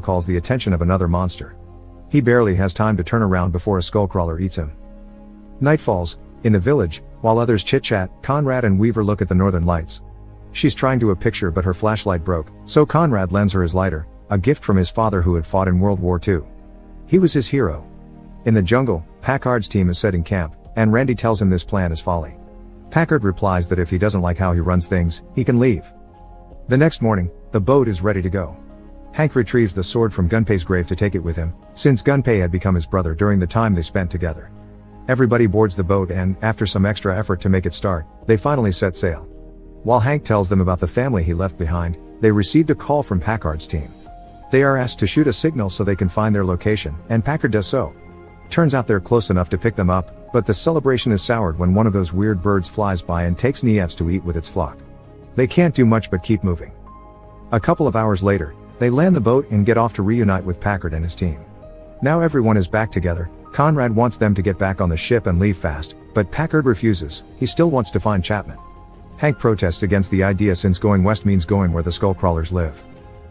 calls the attention of another monster. He barely has time to turn around before a skullcrawler eats him. Night falls. In the village, while others chit-chat, Conrad and Weaver look at the northern lights. She's trying to a picture but her flashlight broke, so Conrad lends her his lighter, a gift from his father who had fought in World War II. He was his hero. In the jungle, Packard's team is setting camp, and Randy tells him this plan is folly. Packard replies that if he doesn't like how he runs things, he can leave. The next morning, the boat is ready to go. Hank retrieves the sword from Gunpei's grave to take it with him, since Gunpei had become his brother during the time they spent together. Everybody boards the boat and, after some extra effort to make it start, they finally set sail. While Hank tells them about the family he left behind, they received a call from Packard's team. They are asked to shoot a signal so they can find their location, and Packard does so. Turns out they're close enough to pick them up, but the celebration is soured when one of those weird birds flies by and takes Nievs to eat with its flock. They can't do much but keep moving. A couple of hours later, they land the boat and get off to reunite with Packard and his team. Now everyone is back together. Conrad wants them to get back on the ship and leave fast, but Packard refuses. He still wants to find Chapman. Hank protests against the idea since going west means going where the skullcrawlers live.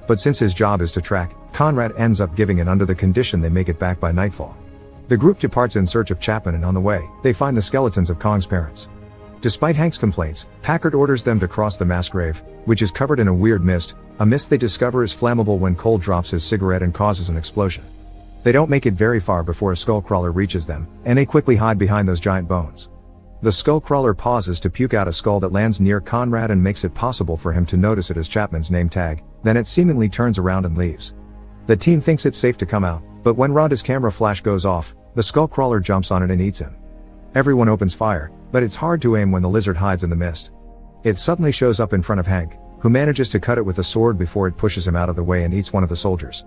But since his job is to track, Conrad ends up giving in under the condition they make it back by nightfall. The group departs in search of Chapman and on the way, they find the skeletons of Kong's parents. Despite Hank's complaints, Packard orders them to cross the mass grave, which is covered in a weird mist, a mist they discover is flammable when Cole drops his cigarette and causes an explosion. They don't make it very far before a skullcrawler reaches them, and they quickly hide behind those giant bones. The skullcrawler pauses to puke out a skull that lands near Conrad and makes it possible for him to notice it as Chapman's name tag, then it seemingly turns around and leaves. The team thinks it's safe to come out, but when Rhonda's camera flash goes off, the skullcrawler jumps on it and eats him. Everyone opens fire, but it's hard to aim when the lizard hides in the mist. It suddenly shows up in front of Hank, who manages to cut it with a sword before it pushes him out of the way and eats one of the soldiers.